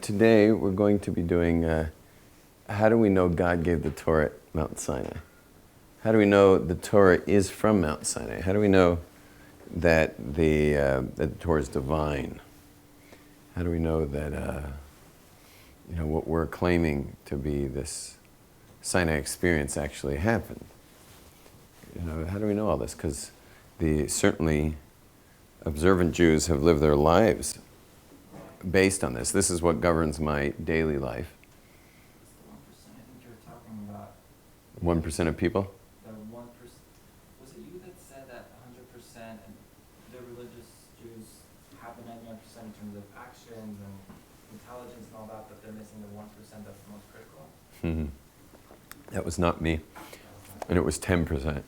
Today we're going to be doing how do we know God gave the Torah at Mount Sinai? How do we know the Torah is from Mount Sinai? How do we know that the Torah is divine? How do we know that what we're claiming to be this Sinai experience actually happened? How do we know all this? Because certainly observant Jews have lived their lives based on this. This is what governs my daily life. 1%, I think you're talking about. 1% of people? The 1%. Was it you that said that 100% and the religious Jews have the 99% in terms of actions and intelligence and all that, but they're missing the 1% that's the most critical? Mm-hmm. That was not me. And it was 10%. It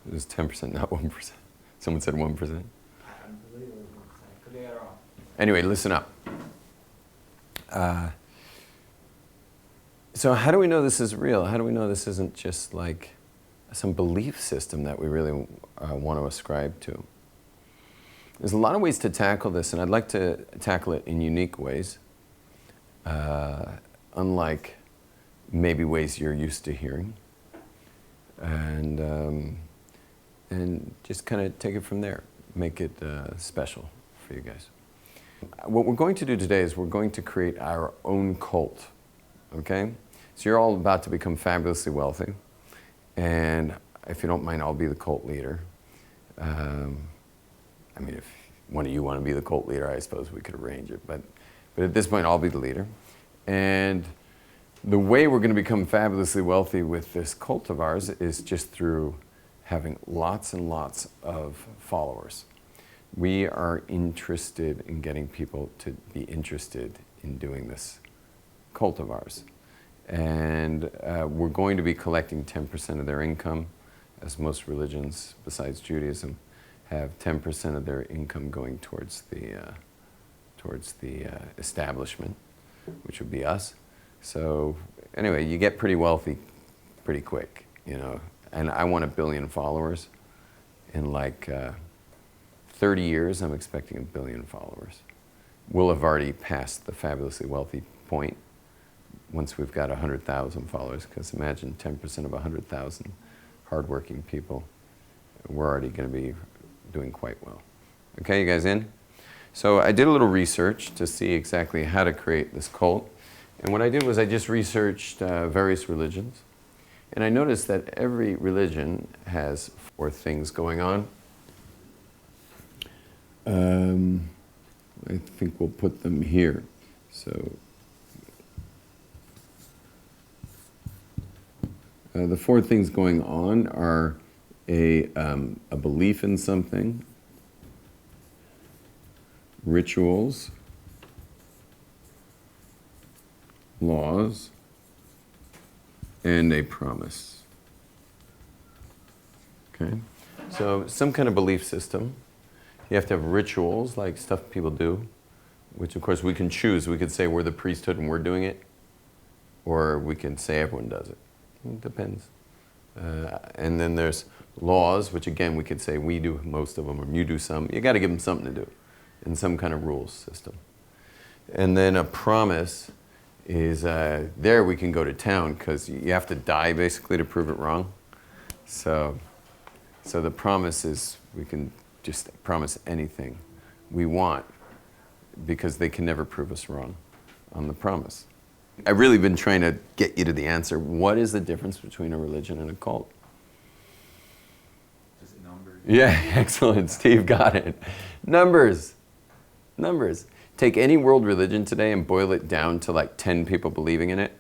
was 10%, not 1%. Someone said 1%. I believe it was 1%. Could be wrong. Anyway, listen up. So how do we know this is real? How do we know this isn't just like some belief system that we really want to ascribe to? There's a lot of ways to tackle this, and I'd like to tackle it in unique ways, unlike maybe ways you're used to hearing, and just kind of take it from there, make it special for you guys. What we're going to do today is we're going to create our own cult, okay? So you're all about to become fabulously wealthy, and if you don't mind, I'll be the cult leader. If one of you want to be the cult leader, I suppose we could arrange it, but at this point, I'll be the leader. And the way we're going to become fabulously wealthy with this cult of ours is just through having lots and lots of followers. We are interested in getting people to be interested in doing this cult of ours. And we're going to be collecting 10% of their income, as most religions besides Judaism have 10% of their income going towards the establishment, which would be us. So anyway, you get pretty wealthy pretty quick, and I want 1 billion followers. In 30 years, I'm expecting 1 billion followers. We'll have already passed the fabulously wealthy point once we've got 100,000 followers, because imagine 10% of 100,000 hardworking people. We're already going to be doing quite well. Okay, you guys in? So I did a little research to see exactly how to create this cult. And what I did was I just researched various religions. And I noticed that every religion has 4 things going on. I think we'll put them here. So the 4 things going on are a belief in something, rituals, laws, and a promise. Okay? So some kind of belief system. You have to have rituals, like stuff people do, which of course we can choose. We could say we're the priesthood and we're doing it, or we can say everyone does it. It depends. And then there's laws, which again we could say we do most of them, or you do some. You got to give them something to do, in some kind of rules system. And then a promise is there we can go to town, because you have to die basically to prove it wrong. So the promise is we can just promise anything we want, because they can never prove us wrong on the promise. I've really been trying to get you to the answer. What is the difference between a religion and a cult? Just numbers. Yeah, excellent. Steve got it. Numbers. Take any world religion today and boil it down to 10 people believing in it.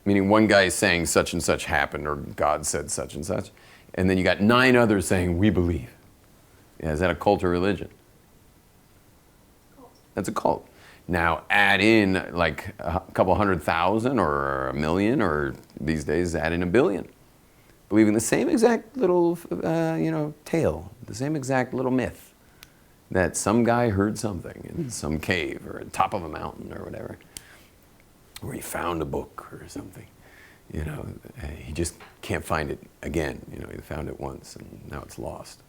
Meaning one guy is saying such and such happened, or God said such and such. And then you got 9 others saying, we believe. Yeah, is that a cult or religion? Cult. That's a cult. Now add in a couple 100,000 or 1 million, or these days add in 1 billion. Believing the same exact little, tale, the same exact little myth, that some guy heard something in some cave or at the top of a mountain or whatever, or he found a book or something. He just can't find it again. He found it once and now it's lost.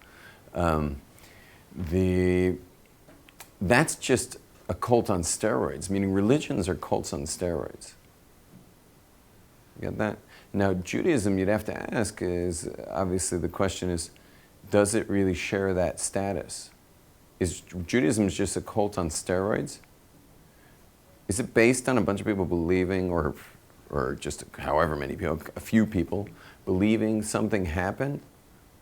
That's just a cult on steroids, meaning religions are cults on steroids. You get that? Now, Judaism, you'd have to ask is, obviously the question is, does it really share that status? Is Judaism just a cult on steroids? Is it based on a bunch of people believing, or just however many people, a few people, believing something happened?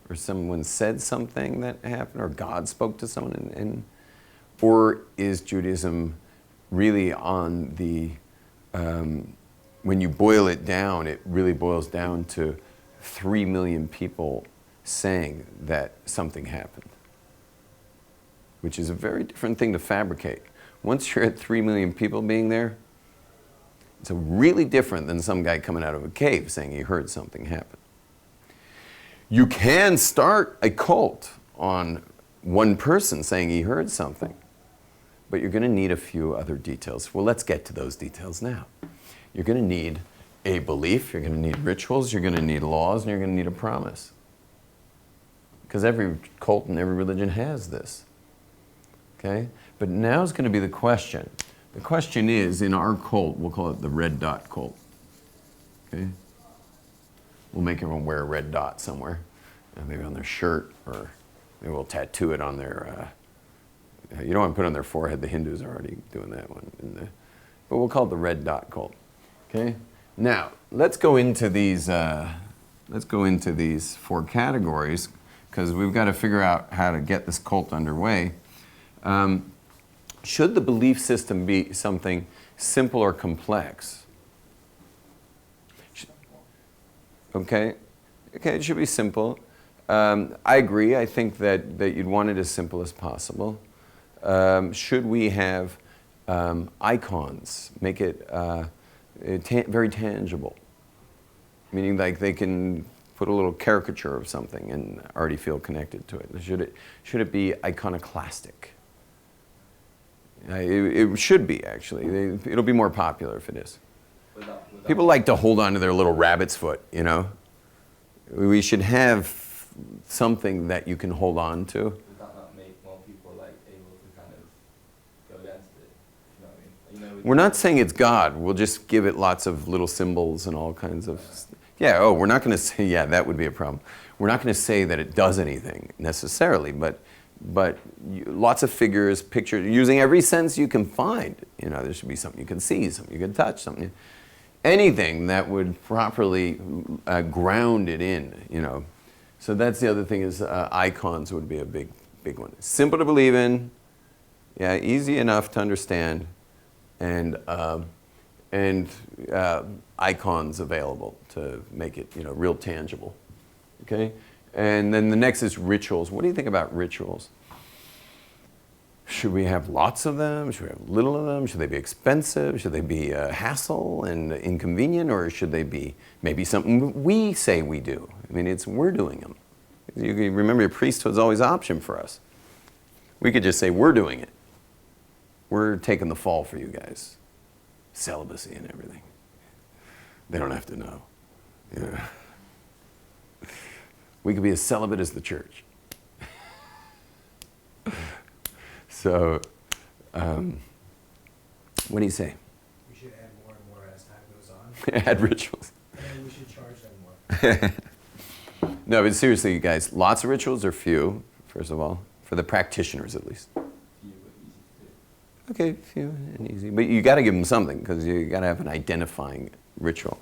Or someone said something that happened? Or God spoke to someone? Or is Judaism really on the, when you boil it down, it really boils down to 3 million people saying that something happened, which is a very different thing to fabricate. Once you're at 3 million people being there, it's really different than some guy coming out of a cave saying he heard something happen. You can start a cult on one person saying he heard something, but you're going to need a few other details. Well, let's get to those details now. You're going to need a belief, you're going to need rituals, you're going to need laws, and you're going to need a promise. Because every cult and every religion has this. Okay? But now's going to be the question. The question is, in our cult, we'll call it the red dot cult. Okay? We'll make everyone wear a red dot somewhere, maybe on their shirt, or maybe we'll tattoo it on their, you don't want to put it on their forehead, the Hindus are already doing that one. But we'll call it the red dot cult. Okay? Now, let's go into these 4 categories, because we've got to figure out how to get this cult underway. Should the belief system be something simple or complex? Okay, it should be simple. I agree. I think that you'd want it as simple as possible. Should we have icons? Make it very tangible, meaning like they can put a little caricature of something and already feel connected to it. Should it be iconoclastic? It should be, actually. It'll be more popular if it is. People like to hold on to their little rabbit's foot, you know? We should have something that you can hold on to. Does that not make more people like able to kind of go against it? You know what I mean? We're not saying it's God. We'll just give it lots of little symbols and all kinds of... Yeah, we're not going to say... Yeah, that would be a problem. We're not going to say that it does anything necessarily, but lots of figures, pictures, using every sense you can find. You know, there should be something you can see, something you can touch, something... Anything that would properly ground it in, you know. So that's the other thing is icons would be a big one. Simple to believe in, yeah, easy enough to understand, and icons available to make it, you know, real tangible. Okay, and then the next is rituals. What do you think about rituals? Should we have lots of them? Should we have little of them? Should they be expensive? Should they be a hassle and inconvenient? Or should they be maybe something we say we do? I mean, we're doing them. You remember, your priesthood's always an option for us. We could just say, we're doing it. We're taking the fall for you guys. Celibacy and everything. They don't have to know. Yeah. We could be as celibate as the church. So, what do you say? We should add more and more as time goes on. Add rituals. And we should charge them more. No, but seriously, you guys, lots of rituals or few, first of all, for the practitioners at least. Few but easy to do. Okay, few and easy. But you got to give them something, because you got to have an identifying ritual.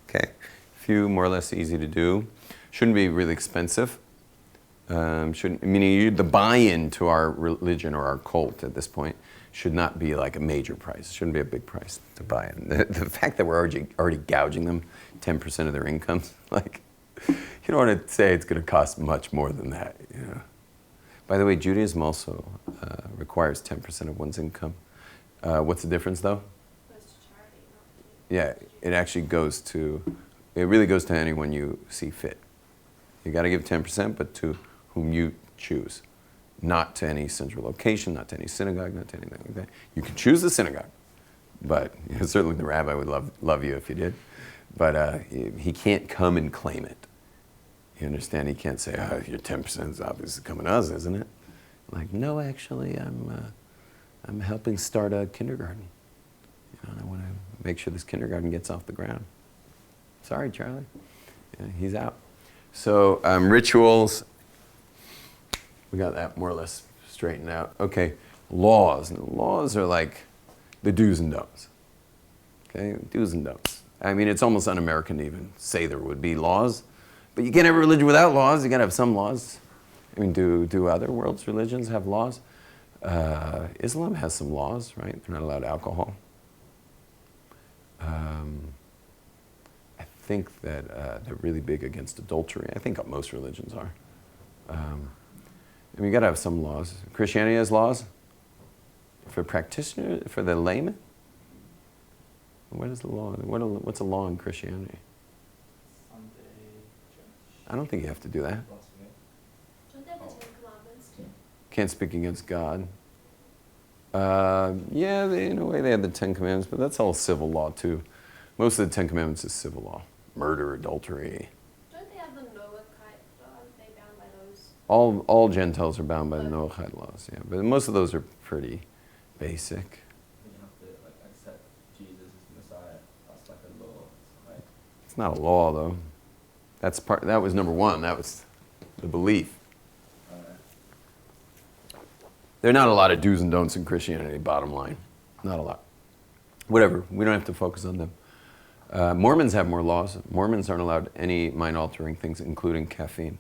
Okay, few, more or less easy to do. Shouldn't be really expensive. Meaning the buy-in to our religion or our cult at this point should not be like a major price. It shouldn't be a big price to buy in. The fact that we're already gouging them 10% of their incomes, like, you don't want to say it's going to cost much more than that. You know? By the way, Judaism also requires 10% of one's income. What's the difference, though? Goes to charity, not to... Yeah, it actually goes to, it really goes to anyone you see fit. You got to give 10%, but to whom you choose. Not to any central location, not to any synagogue, not to anything like that. You can choose the synagogue, but you know, certainly the rabbi would love you if you did. But he can't come and claim it. You understand? He can't say, your 10% is obviously coming to us, isn't it? Like, no, actually, I'm helping start a kindergarten. I want to make sure this kindergarten gets off the ground. Sorry, Charlie. Yeah, he's out. So rituals, we got that more or less straightened out. Okay, laws. Laws are like the do's and don'ts. Okay, do's and don'ts. I mean, it's almost un-American to even say there would be laws, but you can't have a religion without laws. You got to have some laws. I mean, do other world's religions have laws? Islam has some laws, right? They're not allowed alcohol. I think that they're really big against adultery. I think most religions are. I mean, you got to have some laws. Christianity has laws for practitioners, for the layman. What is the law? What's a law in Christianity? Sunday church. I don't think you have to do that. Blasphemy. Don't they have the Ten Commandments too? Can't speak against God. Yeah, in a way they have the Ten Commandments, but that's all civil law too. Most of the Ten Commandments is civil law. Murder, adultery. Don't they have the Noahide law? Aren't they bound by those? All Gentiles are bound by the Noahide laws, yeah. But most of those are pretty basic. You have to accept Jesus as the Messiah. That's like a law, right? It's not a law though. That was number one. That was the belief. There are not a lot of do's and don'ts in Christianity, bottom line. Not a lot. Whatever, we don't have to focus on them. Mormons have more laws. Mormons aren't allowed any mind-altering things, including caffeine.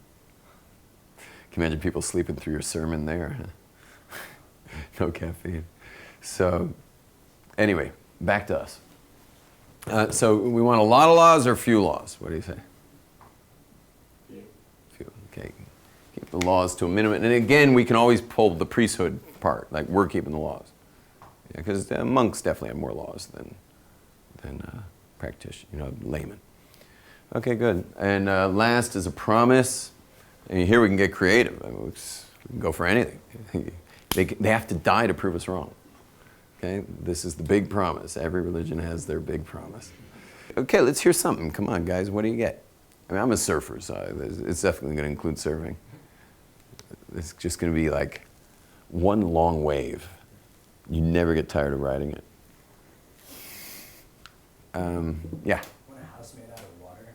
Can you imagine people sleeping through your sermon there? No caffeine. So, anyway, back to us. So we want a lot of laws or few laws? What do you say? Few. Okay. Keep the laws to a minimum. And again, we can always pull the priesthood part, like we're keeping the laws. Because monks definitely have more laws than practitioners, laymen. Okay, good. And last is a promise. And here we can get creative. I mean, we can go for anything. They have to die to prove us wrong. Okay, this is the big promise. Every religion has their big promise. Okay, let's hear something. Come on, guys. What do you get? I mean, I'm a surfer, so it's definitely going to include surfing. It's just going to be like one long wave. You never get tired of riding it. Yeah. I want a house made out of water,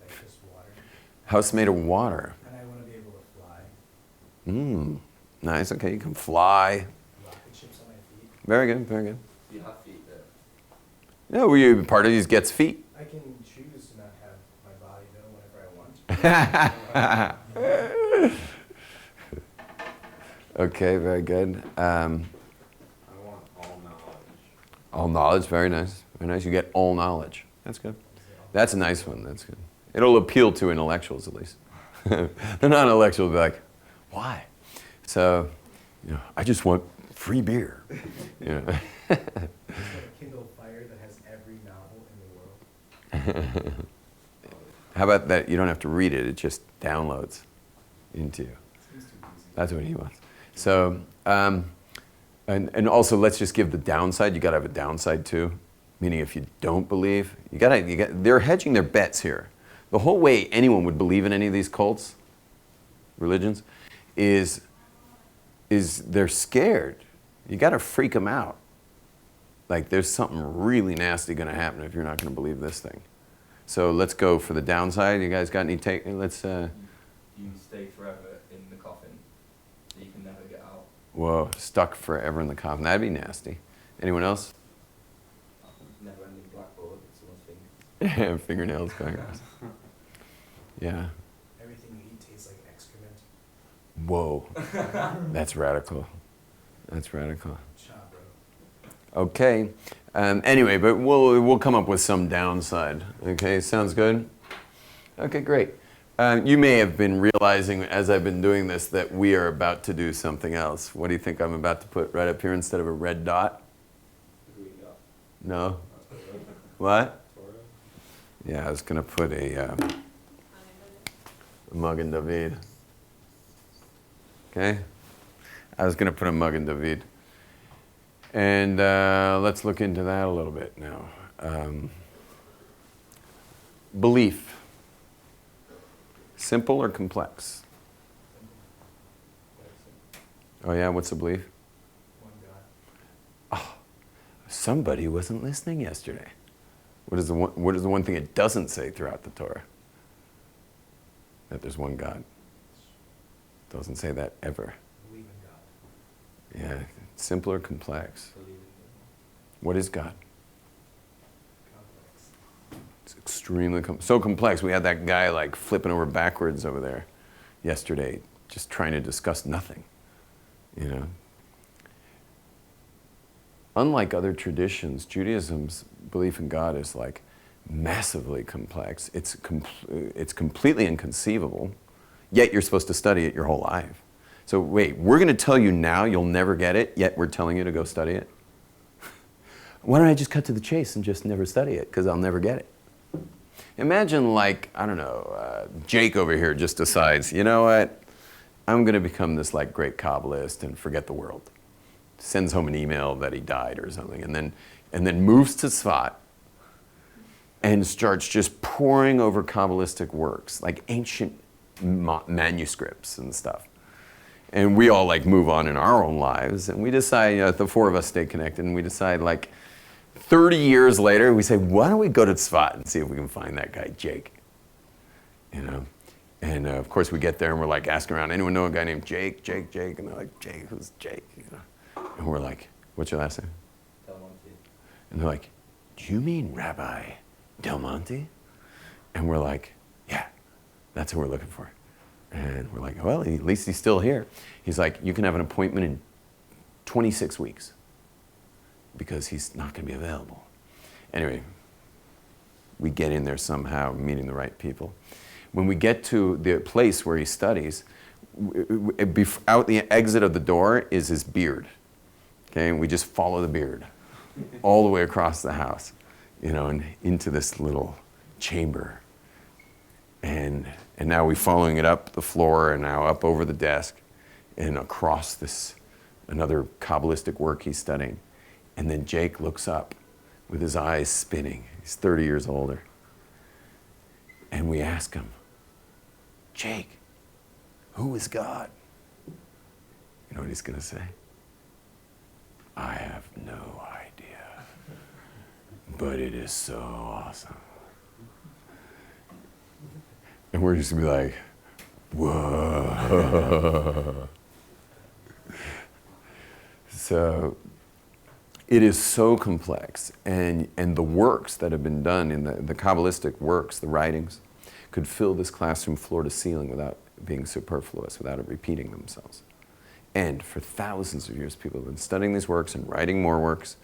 like just water. House made of water. And I want to be able to fly. Nice. Okay, you can fly. Rocket ships on my feet. Very good. Very good. You have feet there. Yeah, well, you part of these gets feet. I can choose to not have my body though whenever I want. Okay, very good. I want all knowledge. All knowledge, very nice. Very nice. You get all knowledge. That's good. That's a nice one. That's good. It'll appeal to intellectuals at least. The non-intellectual will be like, why? So, I just want free beer. It's like a Kindle Fire that has every novel in the world. How about that? You don't have to read it. It just downloads into you. Seems too easy. That's what he wants. So, and also let's just give the downside. You got to have a downside too. Meaning, if you don't believe, they're hedging their bets here. The whole way anyone would believe in any of these cults, religions, is they're scared. You got to freak them out. Like there's something really nasty going to happen if you're not going to believe this thing. So let's go for the downside. You guys got any take? Let's. You stay forever in the coffin, so you can never get out. Whoa, stuck forever in the coffin. That'd be nasty. Anyone else? Never-ending blackboard with someone's fingers. Fingernails going across. Yeah. Everything you eat tastes like excrement. Whoa. That's radical. That's radical. Cha, bro. Okay. Anyway, but we'll come up with some downside. Okay, sounds good? Okay, great. You may have been realizing as I've been doing this that we are about to do something else. What do you think I'm about to put right up here instead of a red dot? No? What? Yeah, I was going to put a Magen David. Okay? I was going to put a Magen David. And let's look into that a little bit now. Belief. Simple or complex? Oh yeah, what's the belief? One God. somebody wasn't listening yesterday. What is the one thing it doesn't say throughout the Torah? That there's one God. It doesn't say that ever. Believe in God. Yeah, simple or complex. Believe in What is God? Complex. It's extremely so complex. We had that guy like flipping over backwards over there yesterday, just trying to discuss nothing, you know. Unlike other traditions, Judaism's belief in God is like massively complex. It's completely inconceivable, yet you're supposed to study it your whole life. So wait, we're going to tell you now you'll never get it, yet we're telling you to go study it? Why don't I just cut to the chase and just never study it, because I'll never get it? Imagine like, I don't know, Jake over here just decides, you know what, I'm going to become this like great Kabbalist and forget the world. Sends home an email that he died or something, and then moves to Tzfat and starts just poring over Kabbalistic works, like ancient manuscripts and stuff. And we all like move on in our own lives, and we decide, the four of us stay connected, and we decide like 30 years later, we say, why don't we go to Tzfat and see if we can find that guy, Jake? You know? And of course we get there and we're like asking around, anyone know a guy named Jake? Jake? And they're like, Jake, who's Jake? You know? And we're like, what's your last name? Del Monte. And they're like, do you mean Rabbi Del Monte? And we're like, yeah, that's who we're looking for. And we're like, well, at least he's still here. He's like, you can have an appointment in 26 weeks because he's not going to be available. Anyway, we get in there somehow, meeting the right people. When we get to the place where he studies, out the exit of the door is his beard. Okay, and we just follow the beard all the way across the house, you know, and into this little chamber. And now we're following it up the floor and now up over the desk and across this, another Kabbalistic work he's studying. And then Jake looks up with his eyes spinning. He's 30 years older. And we ask him, Jake, who is God? You know what he's going to say? I have no idea, but it is so awesome. And we're just going to be like, whoa. So it is so complex, and the works that have been done in the Kabbalistic works, the writings, could fill this classroom floor to ceiling without being superfluous, without it repeating themselves. And for thousands of years, people have been studying these works and writing more works,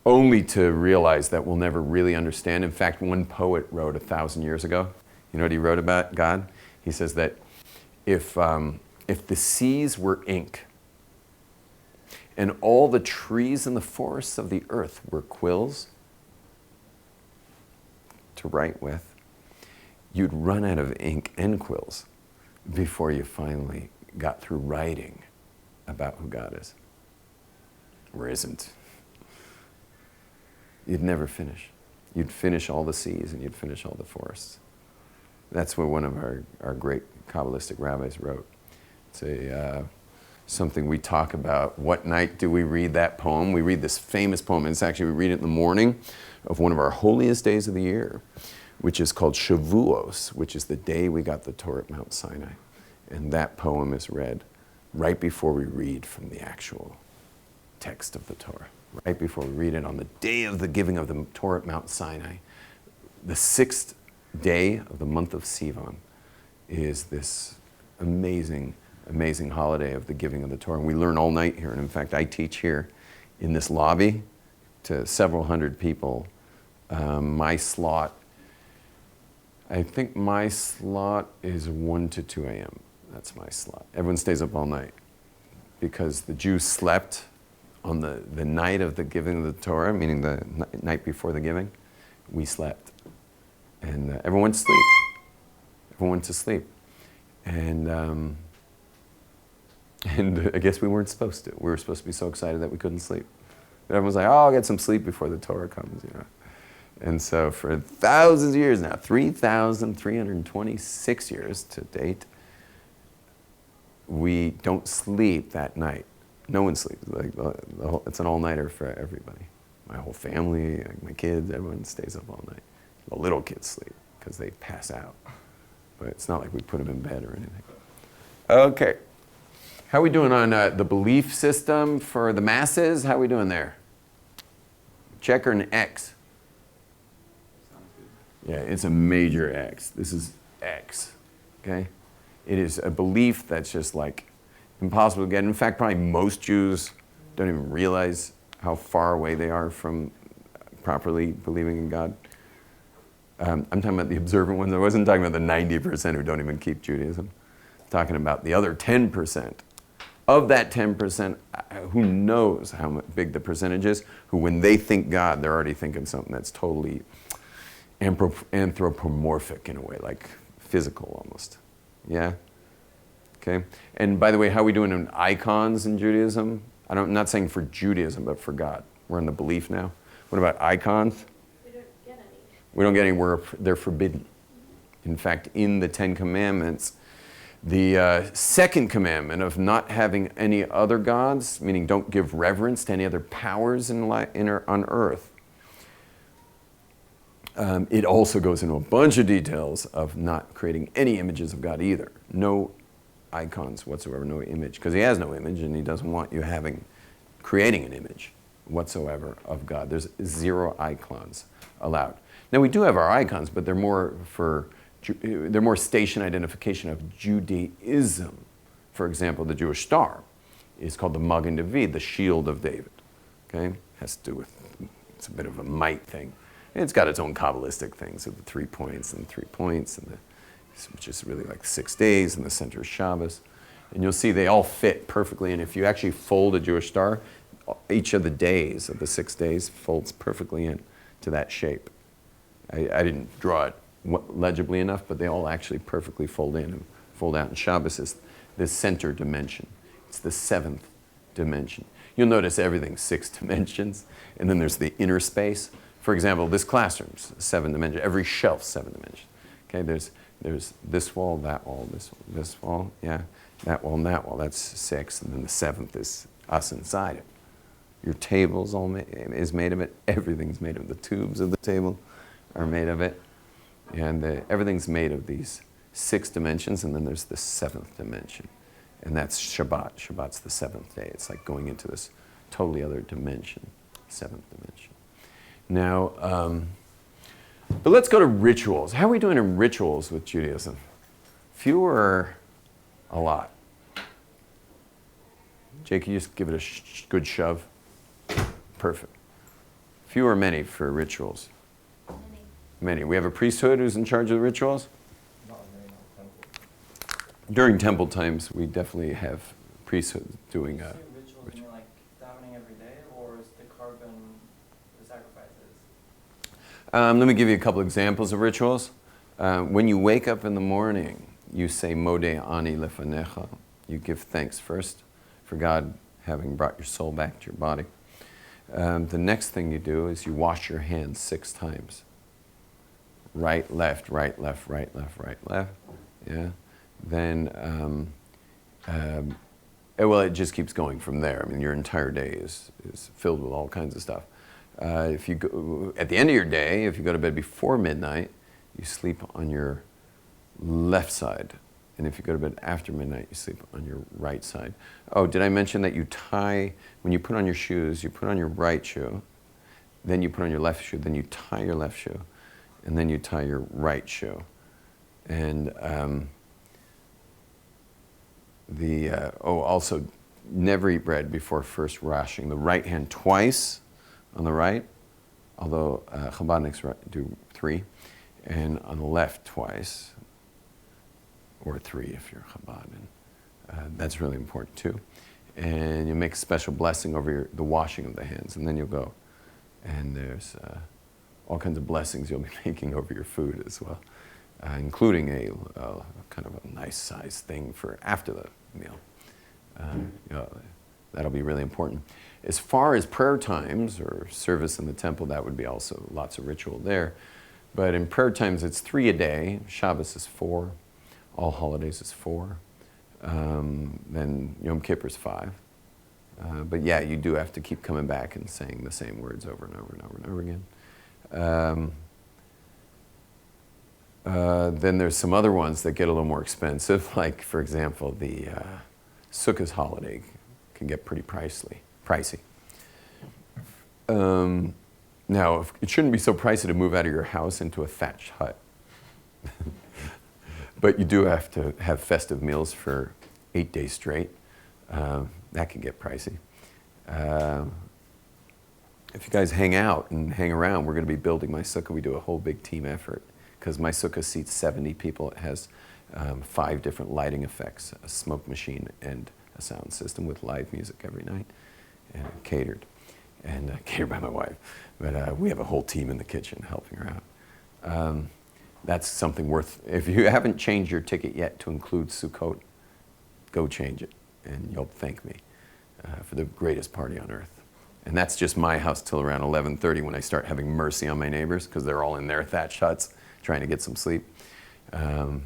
only to realize that we'll never really understand. In fact, one poet wrote 1,000 years ago. You know what he wrote about God? He says that if the seas were ink, and all the trees and the forests of the earth were quills to write with, you'd run out of ink and quills before you finally got through writing about who God is, or isn't. You'd never finish. You'd finish all the seas and you'd finish all the forests. That's what one of our great Kabbalistic rabbis wrote. It's something we talk about. What night do we read that poem? We read this famous poem, and it's actually, we read it in the morning of one of our holiest days of the year, which is called Shavuos, which is the day we got the Torah at Mount Sinai. And that poem is read right before we read from the actual text of the Torah, right before we read it on the day of the giving of the Torah at Mount Sinai. The 6th day of the month of Sivan is this amazing, amazing holiday of the giving of the Torah. And we learn all night here. And in fact, I teach here in this lobby to several hundred people. My slot, I think my slot is 1 to 2 a.m. That's my slot. Everyone stays up all night because the Jews slept on the night of the giving of the Torah, meaning the night before the giving. We slept. And everyone went to sleep. Everyone went to sleep. And I guess we weren't supposed to. We were supposed to be so excited that we couldn't sleep. But everyone's like, oh, I'll get some sleep before the Torah comes, you know. And so for thousands of years now, 3,326 years to date, we don't sleep that night, No one sleeps. Like it's an all-nighter for everybody. My whole family, like my kids, everyone stays up all night. The little kids sleep because they pass out. But it's not like we put them in bed or anything. Okay. How are we doing on the belief system for the masses? How are we doing there? Check or an X? Sounds good. Yeah, it's a major X. This is X. Okay? It is a belief that's just like impossible to get. In fact, probably most Jews don't even realize how far away they are from properly believing in God. I'm talking about the observant ones. I wasn't talking about the 90% who don't even keep Judaism. I'm talking about the other 10%. Of that 10%, who knows how big the percentage is, who when they think God, they're already thinking something that's totally anthropomorphic in a way, like physical almost. Yeah? Okay? And by the way, how are we doing on icons in Judaism? I'm not saying for Judaism, but for God. We're in the belief now. What about icons? We don't get any. We don't get any. They're forbidden. In fact, in the Ten Commandments, the second commandment of not having any other gods, meaning don't give reverence to any other powers on earth, it also goes into a bunch of details of not creating any images of God either. No icons whatsoever, no image, because he has no image and he doesn't want you creating an image whatsoever of God. There's 0 icons allowed. Now we do have our icons, but they're more station identification of Judaism. For example, the Jewish star is called the Magen David, the shield of David. Okay, has to do with, it's a bit of a might thing. And it's got its own Kabbalistic things of the 3 points and 3 points, which is really like 6 days, and the center is Shabbos. And you'll see they all fit perfectly. And if you actually fold a Jewish star, each of the days of the 6 days folds perfectly into that shape. I didn't draw it legibly enough, but they all actually perfectly fold in and fold out. And Shabbos is the center dimension. It's the 7th dimension. You'll notice everything's 6 dimensions, and then there's the inner space. For example, this classroom's 7 dimensions. Every shelf's 7 dimensions. Okay, there's this wall, that wall, this wall, yeah, that wall, and that wall. That's 6, and then the 7th is us inside it. Your table's is made of it. Everything's made of it. The tubes of the table are made of it. And everything's made of these 6 dimensions, and then there's the 7th dimension. And that's Shabbat. Shabbat's the 7th day. It's like going into this totally other dimension, 7th dimension. Now, but let's go to rituals. How are we doing in rituals with Judaism? Few or a lot? Jake, can you just give it a good shove? Perfect. Few or many for rituals? Many. We have a priesthood who's in charge of the rituals? Not very much temple. During temple times, we definitely have priesthood doing When you say rituals, you mean like davening every day, or is the carbon the sacrifices? Let me give you a couple examples of rituals. When you wake up in the morning, you say, Modeh ani lefanecha. You give thanks first for God having brought your soul back to your body. The next thing you do is you wash your hands 6 times. Right, left, right, left, right, left, right, left. Yeah. Then, well, it just keeps going from there. I mean, your entire day is filled with all kinds of stuff. If you go, at the end of your day, if you go to bed before midnight, you sleep on your left side. And if you go to bed after midnight, you sleep on your right side. Oh, did I mention that when you put on your shoes, you put on your right shoe, then you put on your left shoe, then you tie your left shoe, and then you tie your right shoe. And also, never eat bread before first washing the right hand twice on the right, although Chabadniks do 3, and on the left twice, or 3 if you're Chabad. And that's really important too. And you make a special blessing over the washing of the hands, and then you'll go. And there's all kinds of blessings you'll be making over your food as well, including a kind of a nice sized thing for after the meal. That'll be really important. As far as prayer times or service in the temple, that would be also lots of ritual there. But in prayer times, it's 3 a day. Shabbos is 4. All holidays is 4. Then Yom Kippur is 5. But yeah, you do have to keep coming back and saying the same words over and over and over and over again. Then there's some other ones that get a little more expensive, like, for example, the Sukkot holiday can get pretty pricey. Now, it shouldn't be so pricey to move out of your house into a thatched hut. But you do have to have festive meals for 8 days straight. That can get pricey. If you guys hang out and hang around, we're going to be building my sukkah. We do a whole big team effort because my sukkah seats 70 people. It has 5 different lighting effects, a smoke machine, and a sound system with live music every night, and catered by my wife. But we have a whole team in the kitchen helping her out. That's something worth, if you haven't changed your ticket yet to include Sukkot, go change it, and you'll thank me for the greatest party on earth. And that's just my house till around 11:30 when I start having mercy on my neighbors because they're all in their thatched huts trying to get some sleep. I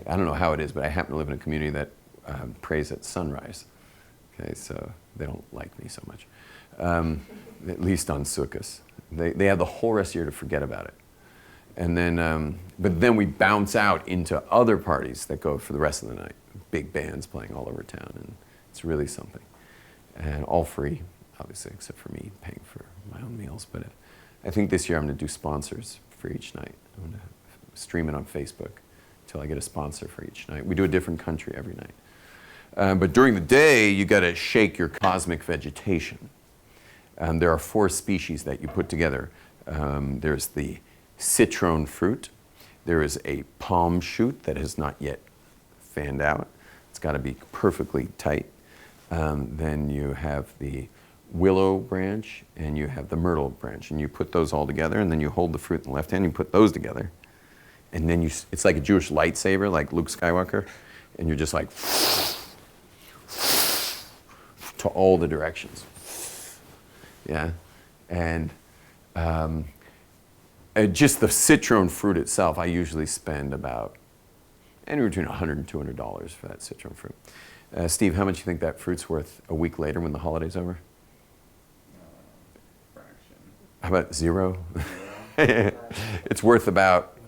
don't know how it is, but I happen to live in a community that prays at sunrise. Okay, so they don't like me so much, at least on Sukkot. They have the whole rest of the year to forget about it. And then, but then we bounce out into other parties that go for the rest of the night. Big bands playing all over town, and it's really something. And all free, obviously, except for me paying for my own meals. But I think this year I'm going to do sponsors for each night. I'm going to stream it on Facebook until I get a sponsor for each night. We do a different country every night. But during the day, you got to shake your cosmic vegetation. There are 4 species that you put together. There's the citron fruit. There is a palm shoot that has not yet fanned out. It's got to be perfectly tight. Then you have the willow branch and you have the myrtle branch, and you put those all together, and then you hold the fruit in the left hand, you put those together, and then it's like a Jewish lightsaber, like Luke Skywalker, and you're just like to all the directions. Yeah, and just the citron fruit itself, I usually spend about anywhere between $100 and $200 for that citron fruit. Steve, how much do you think that fruit's worth a week later when the holiday's over? Fraction. How about 0? It's worth about,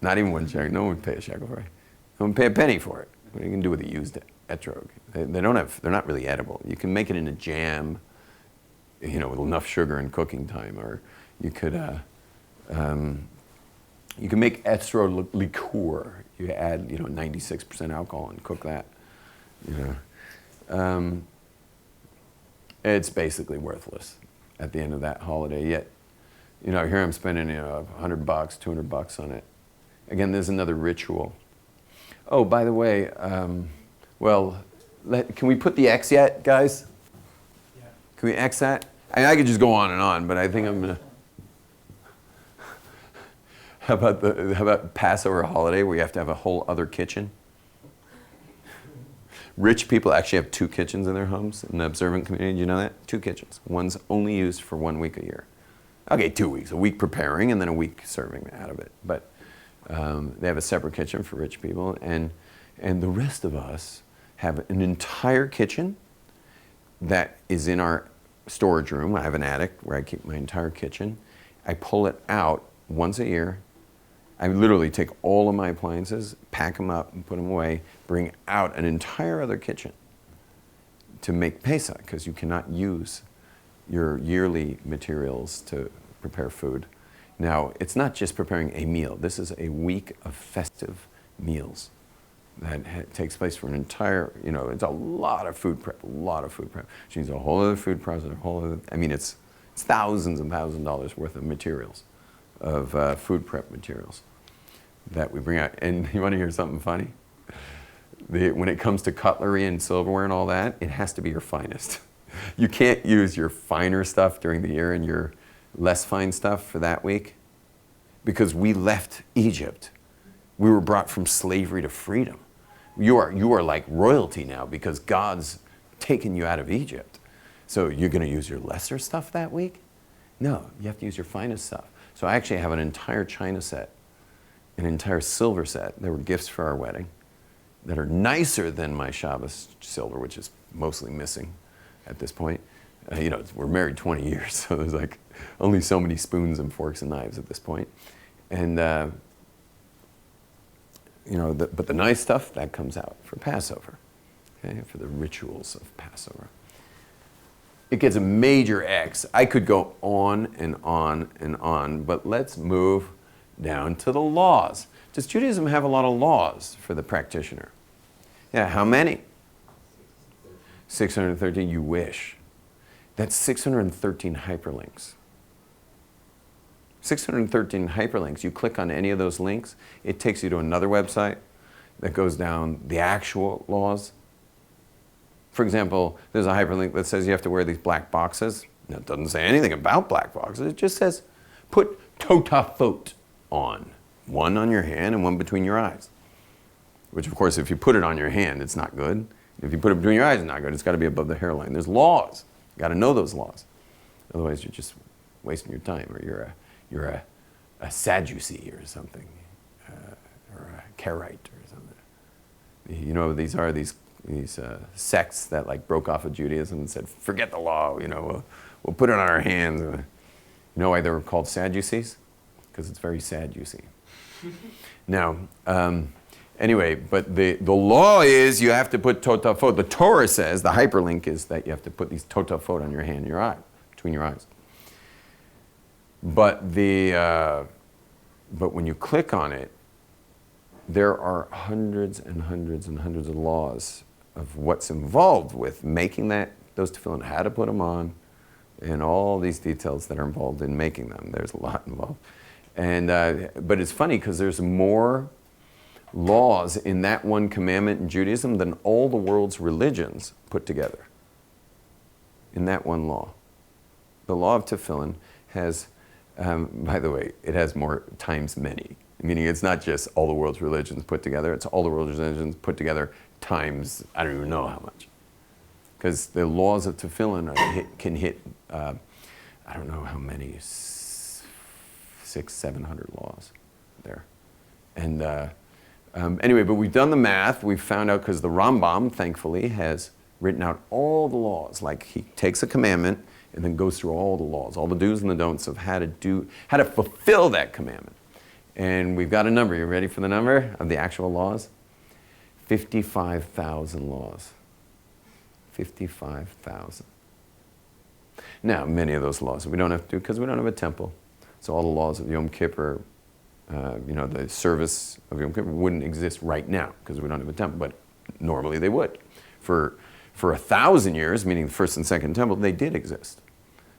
not even 1 shekel. No one would pay a shekel for it. No one would pay a penny for it. What are you going to do with a used etrog? They're not really edible. You can make it in a jam, with enough sugar and cooking time, or you could make etrog liqueur. You add, 96% alcohol and cook that. It's basically worthless at the end of that holiday. Yet, here I'm spending, $100, $200 on it. Again, there's another ritual. Oh, by the way, can we put the X yet, guys? Yeah. Can we X that? I could just go on, but I think I'm gonna. How about Passover holiday where you have to have a whole other kitchen? Rich people actually have 2 kitchens in their homes in the observant community. Do you know that? 2 kitchens. One's only used for 1 week a year. Okay, 2 weeks. A week preparing and then a week serving out of it. But they have a separate kitchen for rich people. And the rest of us have an entire kitchen that is in our storage room. I have an attic where I keep my entire kitchen. I pull it out once a year. I literally take all of my appliances, pack them up, and put them away, bring out an entire other kitchen to make Pesach, because you cannot use your yearly materials to prepare food. Now, it's not just preparing a meal. This is a week of festive meals that takes place for an entire, it's a lot of food prep, Which means a whole other food process, it's thousands and thousands of dollars worth of materials. Of food prep materials that we bring out. And you want to hear something funny? When it comes to cutlery and silverware and all that, it has to be your finest. You can't use your finer stuff during the year and your less fine stuff for that week, because we left Egypt. We were brought from slavery to freedom. You are like royalty now because God's taken you out of Egypt. So you're going to use your lesser stuff that week? No, you have to use your finest stuff. So I actually have an entire china set, an entire silver set. They were gifts for our wedding that are nicer than my Shavuos silver, which is mostly missing. at this point. We're married 20 years, so there's like only so many spoons and forks and knives at this point. And, but the nice stuff, that comes out for Passover, okay, for the rituals of Passover. It gets a major X. I could go on and on and on, but let's move down to the laws. Does Judaism have a lot of laws for the practitioner? Yeah, how many? 613, you wish. That's 613 hyperlinks. 613 hyperlinks. You click on any of those links, it takes you to another website that goes down the actual laws. For example, there's a hyperlink that says you have to wear these black boxes. Now, it doesn't say anything about black boxes. It just says put totafot on. One on your hand and one between your eyes. Which, of course, if you put it on your hand, it's not good. If you put it between your eyes, it's not good. It's got to be above the hairline. There's laws. You got to know those laws. Otherwise, you're just wasting your time, or you're a Sadducee or something, or a Karaite or something. You know, these are these sects that like broke off of Judaism and said, forget the law. We'll put it on our hands. You know why they were called Sadducees? Because it's very sad, you see. Now, anyway, but the law is you have to put totafot. The Torah says, the hyperlink is that you have to put these totafot on your hand and your eye, between your eyes. But when you click on it, there are hundreds and hundreds and hundreds of laws of what's involved with making those tefillin, how to put them on, and all these details that are involved in making them. There's a lot involved. And but it's funny because there's more laws in that one commandment in Judaism than all the world's religions put together. In that one law. The law of tefillin has, by the way, it has more times many. Meaning it's not just all the world's religions put together, it's all the world's religions put together times, I don't even know how much. Because the laws of tefillin can hit, I don't know how many, 700 laws there. And anyway, but we've done the math. We've found out, because the Rambam, thankfully, has written out all the laws. Like, he takes a commandment and then goes through all the laws, all the do's and the don'ts of how to fulfill that commandment. And we've got a number. You ready for the number of the actual laws? 55,000 laws. 55,000. Now, many of those laws we don't have to do because we don't have a temple. So all the laws of Yom Kippur, the service of Yom Kippur wouldn't exist right now because we don't have a temple, but normally they would. For 1,000 years, meaning the first and second temple, they did exist.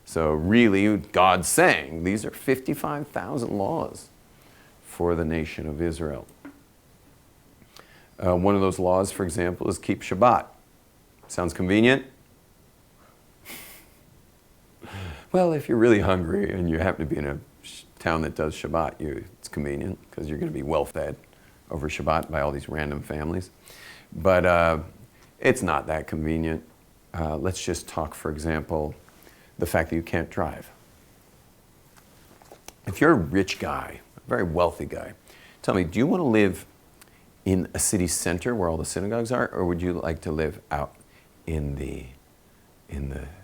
So really, God's saying, these are 55,000 laws for the nation of Israel. One of those laws, for example, is keep Shabbat. Sounds convenient? Well, if you're really hungry and you happen to be in a town that does Shabbat, it's convenient because you're going to be well fed over Shabbat by all these random families. But it's not that convenient. Let's just talk, for example, the fact that you can't drive. If you're a rich guy, a very wealthy guy, tell me, do you want to live in a city center where all the synagogues are, or would you like to live out in the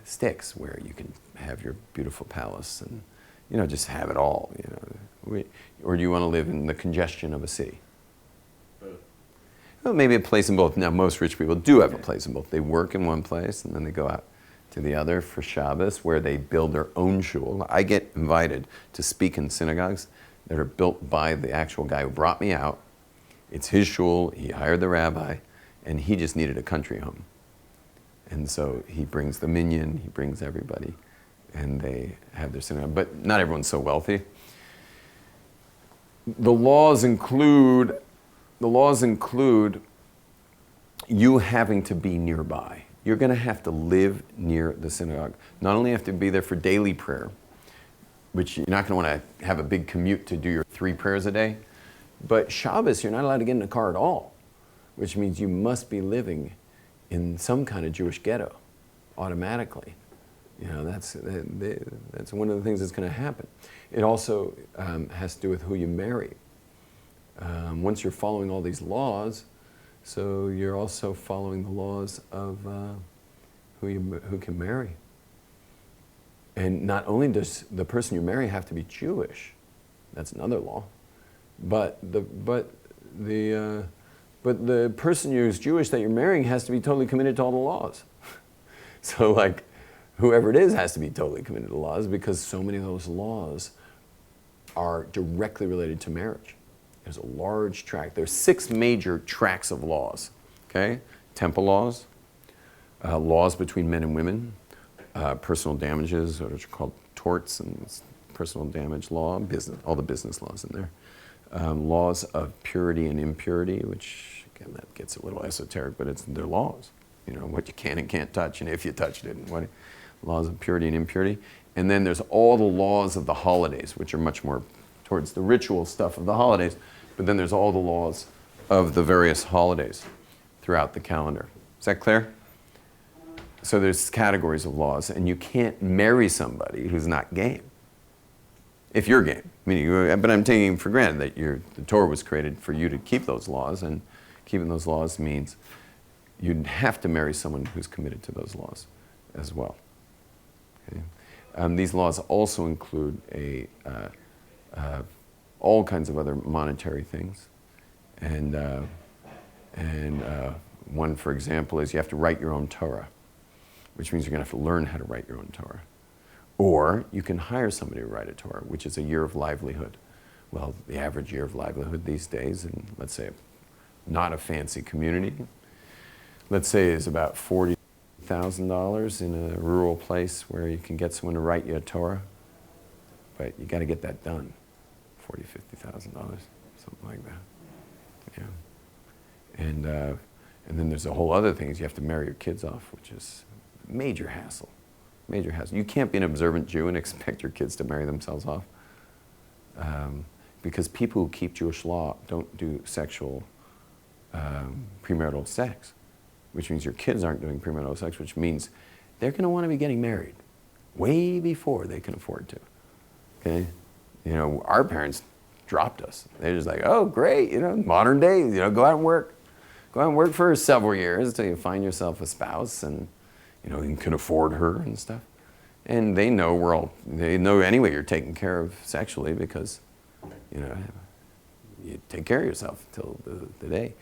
sticks where you can have your beautiful palace and just have it all? Or do you want to live in the congestion of a city? Well, maybe a place in both. Now, most rich people do have a place in both. They work in one place and then they go out to the other for Shabbos, where they build their own shul. I get invited to speak in synagogues that are built by the actual guy who brought me out. It's his shul, he hired the rabbi, and he just needed a country home. And so he brings the minyan, he brings everybody, and they have their synagogue. But not everyone's so wealthy. The laws include you having to be nearby. You're going to have to live near the synagogue. Not only have to be there for daily prayer, which you're not going to want to have a big commute to do your 3 prayers a day, but Shabbos, you're not allowed to get in a car at all, which means you must be living in some kind of Jewish ghetto automatically. That's one of the things that's going to happen. It also has to do with who you marry. Once you're following all these laws, so you're also following the laws of who can marry. And not only does the person you marry have to be Jewish, that's another law, but the person who's Jewish that you're marrying has to be totally committed to all the laws. So like, whoever it is has to be totally committed to the laws, because so many of those laws are directly related to marriage. There's a large tract. There's 6 major tracts of laws, okay? Temple laws, laws between men and women, personal damages, which are called torts, and personal damage law, business, all the business laws in there. Laws of purity and impurity, which, again, that gets a little esoteric, but they're laws. You know, what you can and can't touch, and if you touched it, and what laws of purity and impurity. And then there's all the laws of the holidays, which are much more towards the ritual stuff of the holidays, but then there's all the laws of the various holidays throughout the calendar. Is that clear? So there's categories of laws, and you can't marry somebody who's not game. If you're game, but I'm taking for granted that the Torah was created for you to keep those laws, and keeping those laws means you'd have to marry someone who's committed to those laws as well. Okay? These laws also include all kinds of other monetary things, and one, for example, is you have to write your own Torah, which means you're going to have to learn how to write your own Torah. Or you can hire somebody to write a Torah, which is a year of livelihood. Well, the average year of livelihood these days, in let's say not a fancy community, let's say is about $40,000 in a rural place where you can get someone to write you a Torah. But you got to get that done, $40,000, $50,000, something like that. Yeah. And then there's a whole other things. You have to marry your kids off, which is major hassle. Major hassle. You can't be an observant Jew and expect your kids to marry themselves off. Because people who keep Jewish law don't do sexual premarital sex, which means your kids aren't doing premarital sex, which means they're going to want to be getting married way before they can afford to. Okay? You know, our parents dropped us. They're just like, oh, great, you know, modern day, you know, go out and work. Go out and work for several years until you find yourself a spouse and, you know, you can afford her and stuff. And they know they know anyway you're taken care of sexually because, you know, you take care of yourself until the day.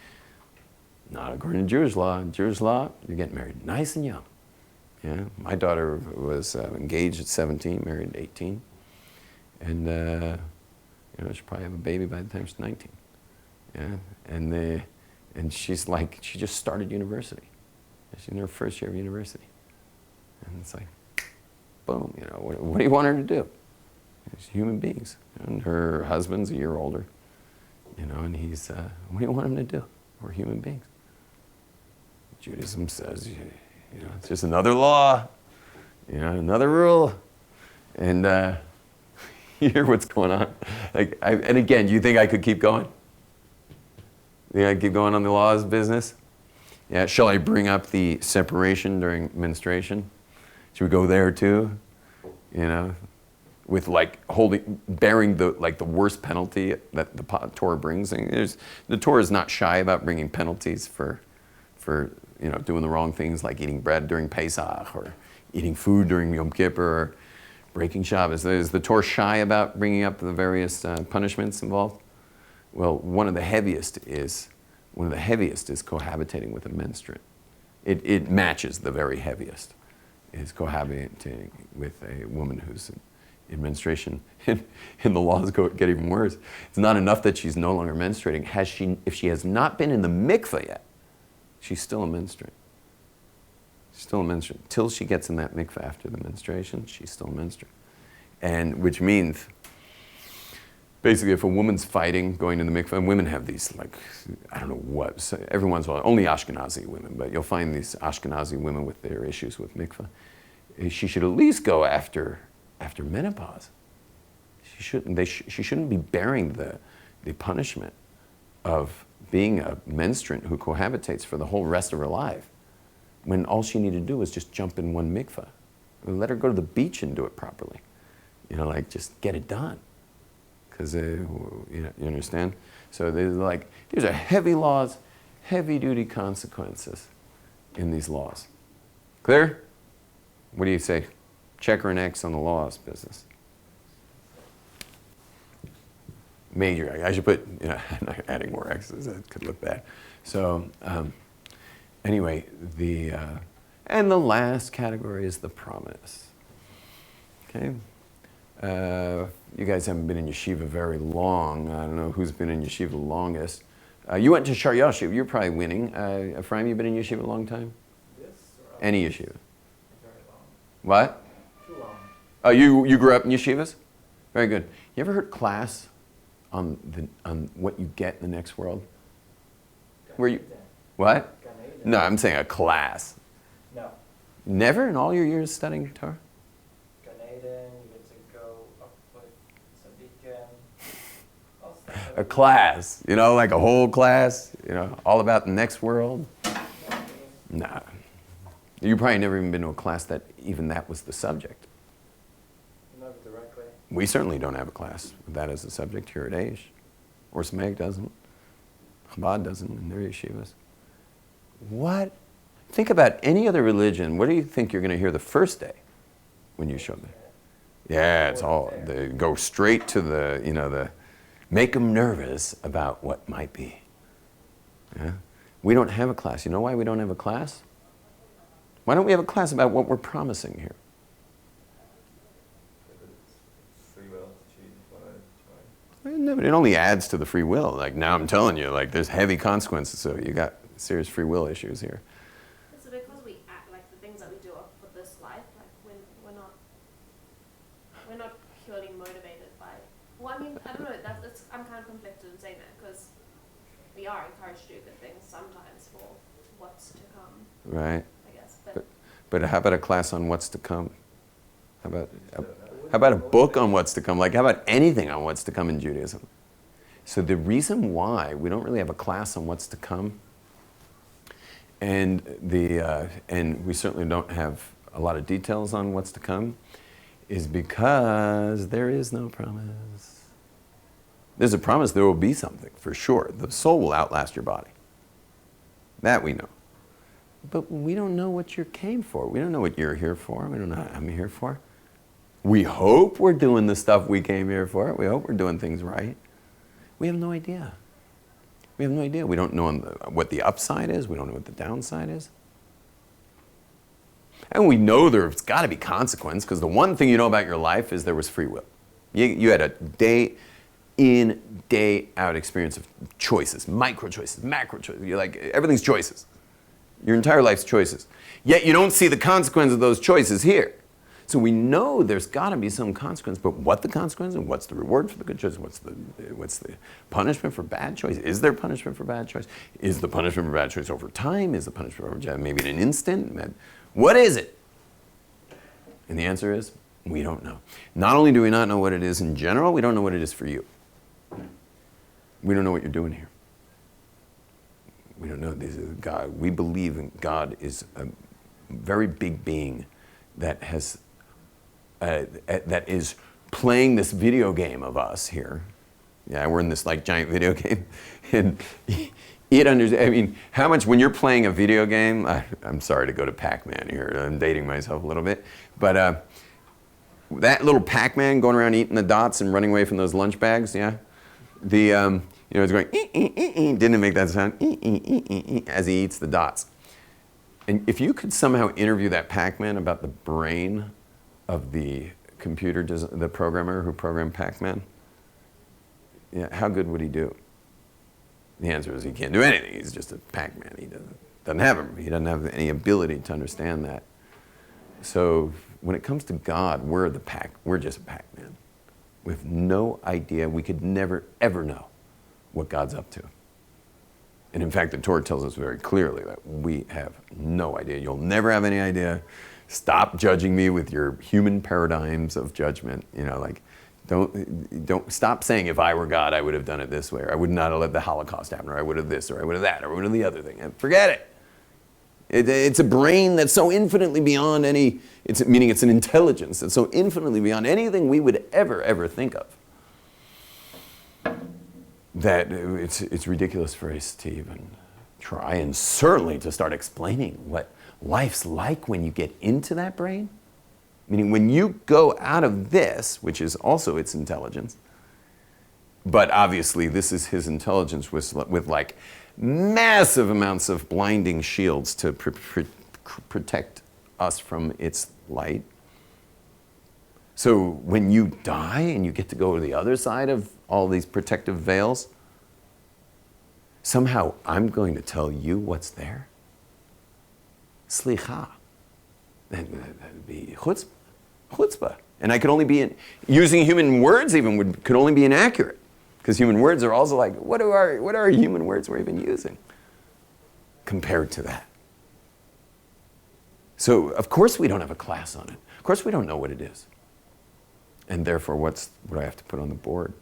Not according to Jewish law. In Jewish law, you're getting married nice and young. Yeah, my daughter was engaged at 17, married at 18. And, you know, she'll probably have a baby by the time she's 19. Yeah, and she's like, she just started university. She's in her first year of university. And it's like, boom, you know, what do you want her to do? She's human beings. And her husband's a year older, you know, and he's, what do you want him to do? We're human beings. Judaism says, you know, it's just another law, you know, another rule. And you hear what's going on. Like, and again, you think I could keep going? You think I could keep going on the laws business? Yeah, shall I bring up the separation during menstruation? Should we go there too? You know, with like bearing the worst penalty that the Torah brings. And the Torah is not shy about bringing penalties for you know, doing the wrong things like eating bread during Pesach or eating food during Yom Kippur or breaking Shabbos. Is the Torah shy about bringing up the various punishments involved? Well, one of the heaviest is cohabitating with a menstruant. It matches the very heaviest, is cohabitating with a woman who's in menstruation. And the laws get even worse. It's not enough that she's no longer menstruating. If she has not been in the mikveh yet, she's still a menstruant. She's still a menstruant. Till she gets in that mikveh after the menstruation, she's still a menstruant. And which means, basically, if a woman's fighting, going to the mikveh, and women have these, like, I don't know what, so every once in a while, only Ashkenazi women, but you'll find these Ashkenazi women with their issues with mikveh. She should at least go after menopause. She shouldn't be bearing the punishment of being a menstruant who cohabitates for the whole rest of her life, when all she needed to do was just jump in one mikveh. Let her go to the beach and do it properly. You know, like, just get it done. Because, you understand? So these are heavy laws, heavy-duty consequences in these laws. Clear? What do you say? Check or an X on the laws business? Major. I should put, not adding more X's. That could look bad. So anyway, and the last category is the promise. Okay. You guys haven't been in yeshiva very long. I don't know who's been in yeshiva the longest. You went to Shar Yashiv. You're probably winning. Ephraim, you been in yeshiva a long time? Yes. Any yeshiva? Very long. What? Too long. Oh, you grew up in yeshivas? Very good. You ever heard class on what you get in the next world? Where you? What? No, I'm saying a class. No. Never in all your years studying Torah? Gan Eden, you get to go up with Tzaddikim. All stuff. A class, like a whole class, all about the next world? Nah. You probably never even been to a class that even that was the subject. Never directly. We certainly don't have a class with that as a subject here at Aish. Or Smeg doesn't. Chabad doesn't in their yeshivas. What? Think about any other religion. What do you think you're going to hear the first day when you show them? Yeah, it's all, they go straight to the make them nervous about what might be. Yeah? We don't have a class. You know why we don't have a class? Why don't we have a class about what we're promising here? Free will to choose what I join. No, but it only adds to the free will. Like now I'm telling you, there's heavy consequences, so you got serious free will issues here. So because we act like the things that we do are for this life, like we're not purely motivated by. Well, I mean, I don't know. I'm kind of conflicted in saying that because we are encouraged to do good things sometimes for what's to come. Right. I guess, But how about a class on what's to come? How about a book on what's to come? How about anything on what's to come in Judaism? So the reason why we don't really have a class on what's to come, and we certainly don't have a lot of details on what's to come, is because there is no promise. There's a promise there will be something, for sure. The soul will outlast your body. That we know. But we don't know what you came for. We don't know what you're here for. We don't know what I'm here for. We hope we're doing the stuff we came here for. We hope we're doing things right. We have no idea. We have no idea. We don't know what the upside is. We don't know what the downside is. And we know there's got to be consequence, because the one thing you know about your life is there was free will. You had a day in, day out experience of choices, micro choices, macro choices. You're everything's choices. Your entire life's choices. Yet you don't see the consequence of those choices here. So we know there's got to be some consequence, but what the consequence and what's the reward for the good choice? What's the punishment for bad choice? Is there punishment for bad choice? Is the punishment for bad choice over time? Is the punishment over time maybe in an instant? What is it? And the answer is, we don't know. Not only do we not know what it is in general, we don't know what it is for you. We don't know what you're doing here. We don't know. This is God. We believe in God is a very big being that has that is playing this video game of us here. Yeah, we're in this giant video game, and how much when you're playing a video game? I'm sorry to go to Pac-Man here. I'm dating myself a little bit, but that little Pac-Man going around eating the dots and running away from those lunch bags. Yeah, it's going. Didn't it make that sound? As he eats the dots. And if you could somehow interview that Pac-Man about the brain of the the programmer who programmed Pac-Man, how good would he do? The answer is he can't do anything. He's just a Pac-Man. He doesn't have any ability to understand that. So when it comes to God, we're just a Pac-Man with no idea. We could never ever know what God's up to. And in fact, the Torah tells us very clearly that we have no idea. You'll never have any idea. Stop judging me with your human paradigms of judgment. Don't stop saying if I were God, I would have done it this way, or I would not have let the Holocaust happen, or I would have this, or I would have that, or I would have the other thing. And forget it. It's a brain that's so infinitely beyond meaning it's an intelligence that's so infinitely beyond anything we would ever think of, that it's ridiculous for us to even try, and certainly to start explaining what life's like when you get into that brain. Meaning when you go out of this, which is also its intelligence, but obviously this is his intelligence with like massive amounts of blinding shields to protect us from its light. So when you die and you get to go to the other side of all these protective veils, somehow I'm going to tell you what's there. Slicha. That'd be chutzpah. And I could only be using human words even could only be inaccurate. Because human words are also like, what are human words we're even using compared to that? So of course we don't have a class on it. Of course we don't know what it is. And therefore what do I have to put on the board?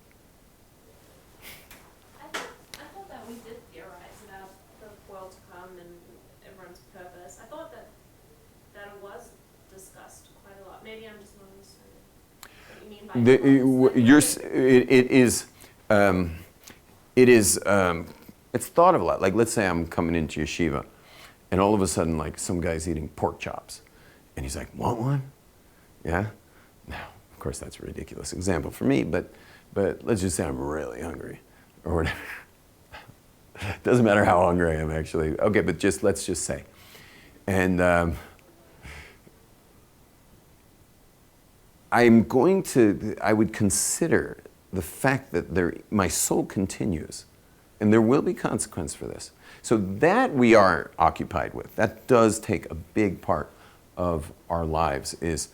I thought that we did theorize about the world to come and everyone's purpose. I thought that it was discussed quite a lot. Maybe I'm just not understanding what you mean by It's thought of a lot. Like, let's say I'm coming into yeshiva, and all of a sudden, like, some guy's eating pork chops, and he's like, "Want one?" Yeah. Now, of course, that's a ridiculous example for me, but let's just say I'm really hungry, or whatever. Doesn't matter how hungry I am, actually. Okay, but let's just say, and I would consider the fact that my soul continues, and there will be consequence for this. So that we are occupied with. That does take a big part of our lives is,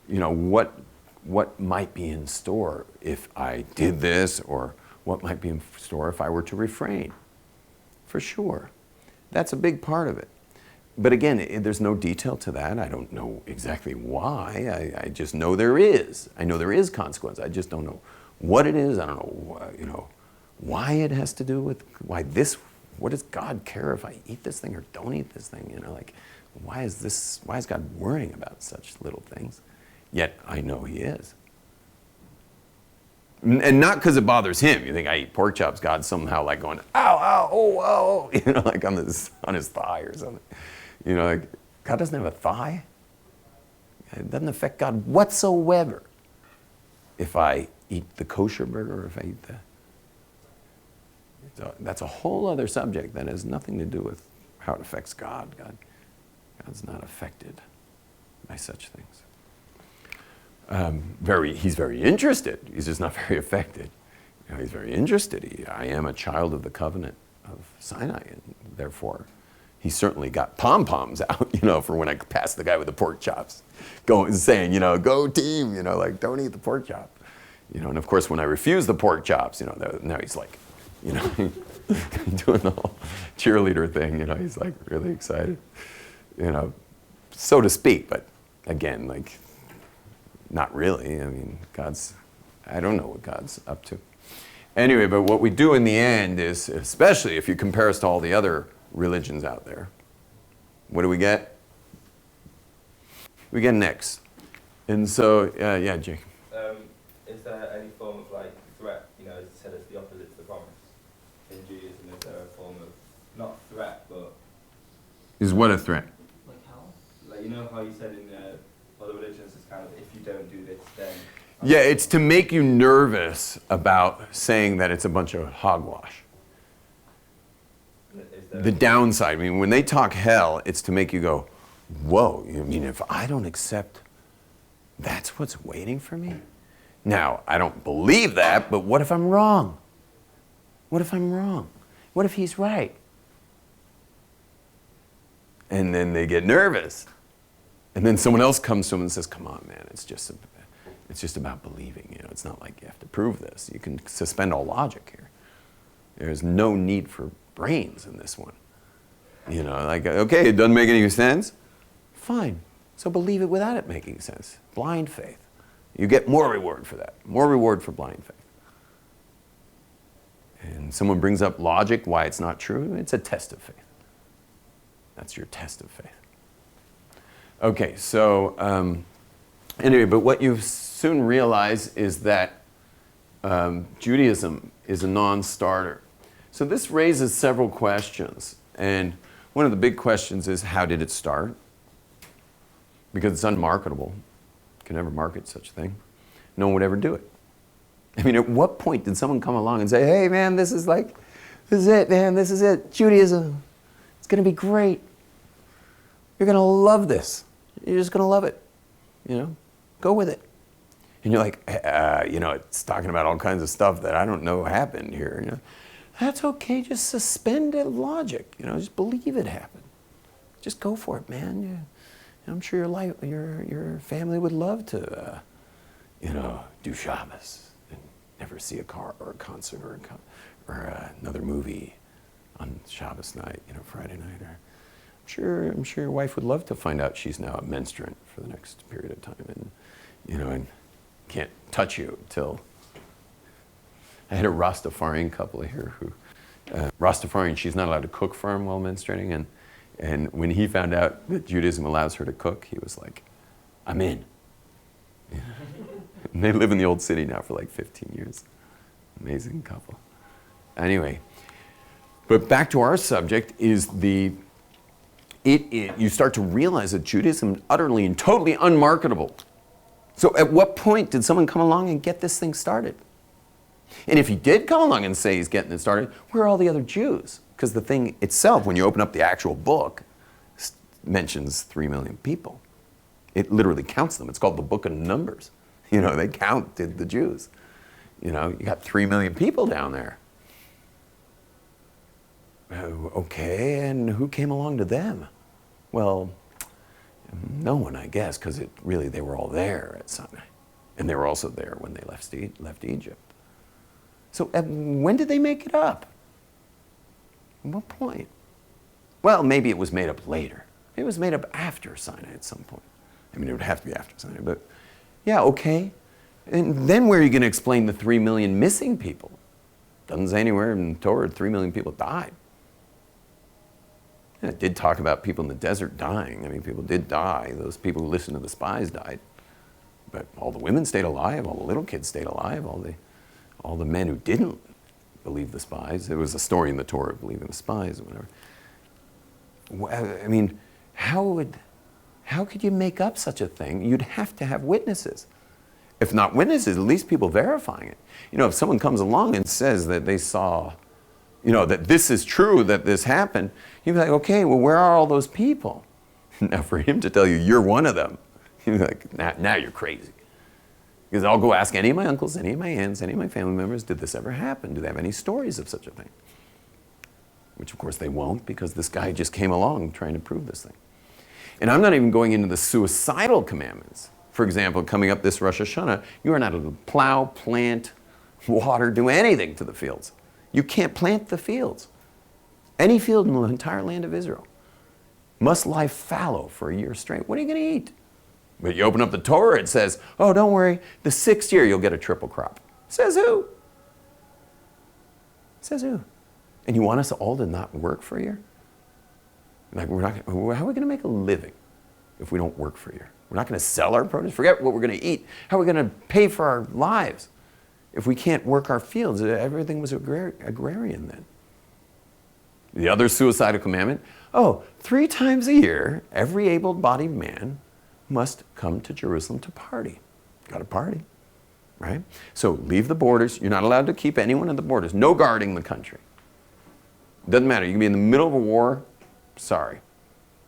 what might be in store if I did this, or what might be in store if I were to refrain. For sure. That's a big part of it. But again, there's no detail to that. I don't know exactly why. I just know there is. I know there is consequence. I just don't know what it is. I don't know, why it has to do with what does God care if I eat this thing or don't eat this thing? Why is God worrying about such little things? Yet I know he is. And not because it bothers him. You think I eat pork chops, God's somehow like going, ow, ow, oh, oh, like on his thigh or something. God doesn't have a thigh. It doesn't affect God whatsoever if I eat the kosher burger or if I eat that's a whole other subject that has nothing to do with how it affects God. God's not affected by such things. He's very interested. He's just not very affected. He's very interested. I am a child of the covenant of Sinai, and therefore he certainly got pom-poms out, for when I pass the guy with the pork chops, saying, go team, don't eat the pork chop. And of course when I refuse the pork chops, now he's like, doing the whole cheerleader thing, he's like really excited, so to speak, but again, like, not really. I mean, I don't know what God's up to. Anyway, but what we do in the end is, especially if you compare us to all the other religions out there, what do we get? We get next. And so, yeah, Jake. Is there any form of threat? As you said, it's the opposite to the promise. In Judaism, is there a form of, not threat, but... Is what a threat? Like how? How you said in other religions, it's kind of, if you don't do this, then... Yeah, it's to make you nervous about saying that it's a bunch of hogwash. The downside, when they talk hell, it's to make you go, whoa, if I don't accept, that's what's waiting for me? Now, I don't believe that, but what if I'm wrong? What if I'm wrong? What if he's right? And then they get nervous. And then someone else comes to them and says, come on, man, it's just about believing. It's not like you have to prove this. You can suspend all logic here. There's no need for brains in this one. Okay, it doesn't make any sense. Fine. So believe it without it making sense. Blind faith. You get more reward for that. More reward for blind faith. And someone brings up logic, why it's not true. It's a test of faith. That's your test of faith. Okay, so anyway, but what you soon realize is that Judaism is a non-starter. So this raises several questions. And one of the big questions is, how did it start? Because it's unmarketable. Could never market such a thing. No one would ever do it. I mean, at what point did someone come along and say, hey, man, this is it, man, this is it, Judaism. It's going to be great. You're going to love this. You're just going to love it. Go with it. And you're like, it's talking about all kinds of stuff that I don't know happened here. That's okay. Just suspend logic. Just believe it happened. Just go for it, man. Yeah. I'm sure your family would love to, do Shabbos and never see a car or a concert or another movie on Shabbos night, Friday night. Or I'm sure your wife would love to find out she's now a menstruant for the next period of time, and can't touch you till. I had a Rastafarian couple here who, Rastafarian, she's not allowed to cook for him while menstruating, and when he found out that Judaism allows her to cook, he was like, I'm in. And they live in the old city now for like 15 years. Amazing couple. Anyway, but back to our subject is you start to realize that Judaism is utterly and totally unmarketable. So at what point did someone come along and get this thing started? And if he did come along and say he's getting it started, where are all the other Jews? Because the thing itself, when you open up the actual book, mentions 3 million people. It literally counts them. It's called the Book of Numbers. They counted the Jews. You got 3 million people down there. Okay, and who came along to them? Well, no one, I guess, because they were all there at Sinai. And they were also there when they left Egypt. So when did they make it up? At what point? Well, maybe it was made up later. It was made up after Sinai at some point. I mean, it would have to be after Sinai, but yeah, okay. And then where are you going to explain the 3 million missing people? Doesn't say anywhere in the Torah 3 million people died. And it did talk about people in the desert dying. I mean, people did die. Those people who listened to the spies died. But all the women stayed alive. All the little kids stayed alive. All the men who didn't believe the spies. There was a story in the Torah of believing the spies or whatever. I mean, how could you make up such a thing? You'd have to have witnesses. If not witnesses, at least people verifying it. If someone comes along and says that they saw, that this is true, that this happened, you'd be like, okay, well, where are all those people? Now, for him to tell you you're one of them, you'd be like, now you're crazy. Because I'll go ask any of my uncles, any of my aunts, any of my family members, did this ever happen? Do they have any stories of such a thing? Which, of course, they won't, because this guy just came along trying to prove this thing. And I'm not even going into the suicidal commandments. For example, coming up this Rosh Hashanah, you are not to plow, plant, water, do anything to the fields. You can't plant the fields. Any field in the entire land of Israel must lie fallow for a year straight. What are you going to eat? But you open up the Torah, it says, oh, don't worry, the 6th year you'll get a triple crop. Says who? Says who? And you want us all to not work for a year? Like, how are we going to make a living if we don't work for a year? We're not going to sell our produce. Forget what we're going to eat. How are we going to pay for our lives if we can't work our fields? Everything was agrarian then. The other suicidal commandment, 3 times a year, every able-bodied man must come to Jerusalem to party. Got to party, right? So leave the borders. You're not allowed to keep anyone at the borders. No guarding the country. Doesn't matter. You can be in the middle of a war. Sorry.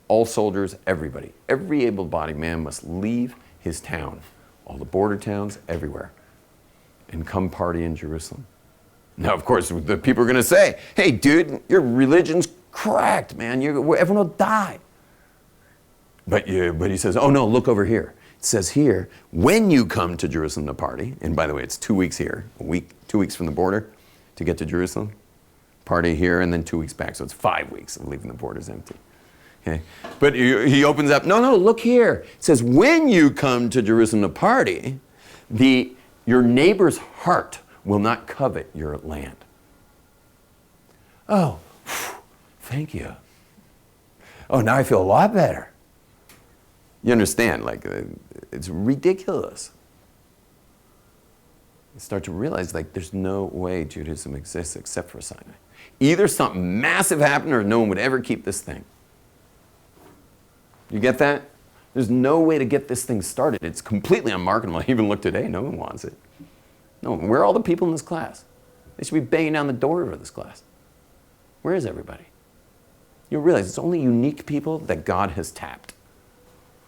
All soldiers, everybody. Every able-bodied man must leave his town. All the border towns, everywhere. And come party in Jerusalem. Now, of course, the people are going to say, hey, dude, your religion's cracked, man. Everyone will die. But he says, oh, no, look over here. It says here, when you come to Jerusalem to party, and by the way, it's 2 weeks here, 2 weeks from the border to get to Jerusalem, party here, and then 2 weeks back. So it's 5 weeks of leaving the borders empty. Okay? But he opens up, no, look here. It says, when you come to Jerusalem to party, your neighbor's heart will not covet your land. Oh, thank you. Oh, now I feel a lot better. You understand, it's ridiculous. You start to realize, there's no way Judaism exists except for Sinai. Either something massive happened or no one would ever keep this thing. You get that? There's no way to get this thing started. It's completely unmarketable. Even look today, no one wants it. No, where are all the people in this class? They should be banging down the door for this class. Where is everybody? You'll realize it's only unique people that God has tapped.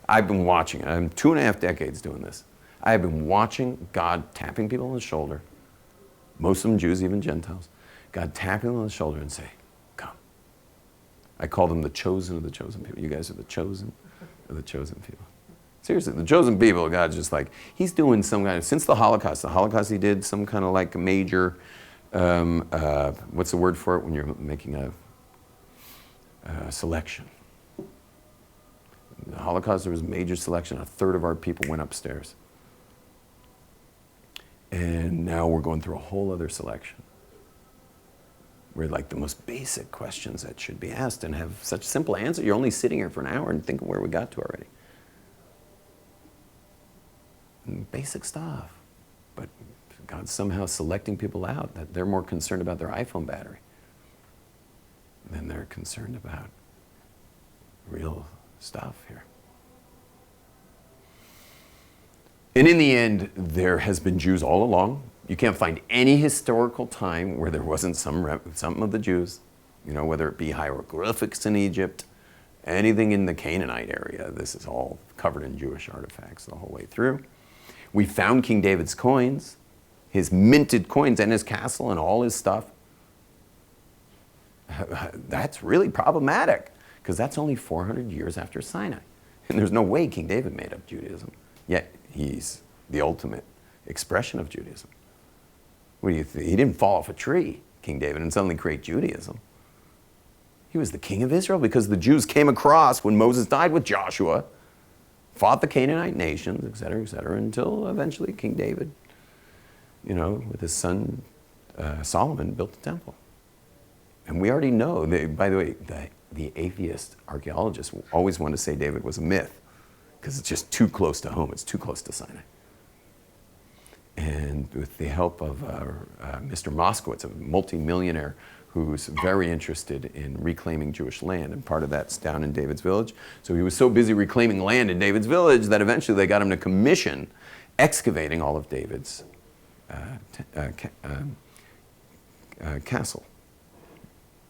I've been watching it. I'm 2.5 decades doing this. I have been watching God tapping people on the shoulder, most of them Jews, even Gentiles. God tapping them on the shoulder and say, come. I call them the chosen of the chosen people. You guys are the chosen of the chosen people. Seriously, the chosen people, God's just like, he's doing some kind of, since the Holocaust he did some kind of like a major, what's the word for it when you're making a selection? In the Holocaust, there was a major selection. 1/3 of our people went upstairs. And now we're going through a whole other selection. Where like the most basic questions that should be asked and have such simple answers. You're only sitting here for an hour and think of where we got to already. And basic stuff. But God's somehow selecting people out that they're more concerned about their iPhone battery than they're concerned about real stuff here. And in the end, there has been Jews all along. You can't find any historical time where there wasn't some of the Jews, whether it be hieroglyphics in Egypt, anything in the Canaanite area. This is all covered in Jewish artifacts the whole way through. We found King David's coins, his minted coins and his castle and all his stuff. That's really problematic because that's only 400 years after Sinai. And there's no way King David made up Judaism. Yet he's the ultimate expression of Judaism. What do you think? He didn't fall off a tree, King David, and suddenly create Judaism. He was the king of Israel because the Jews came across when Moses died with Joshua, fought the Canaanite nations, et cetera, until eventually King David, with his son Solomon, built the temple. And we already know, by the way, the atheist archaeologists always want to say David was a myth because it's just too close to home. It's too close to Sinai. And with the help of Mr. Moskowitz, a multimillionaire who's very interested in reclaiming Jewish land, and part of that's down in David's village. So he was so busy reclaiming land in David's village that eventually they got him to commission excavating all of David's castle,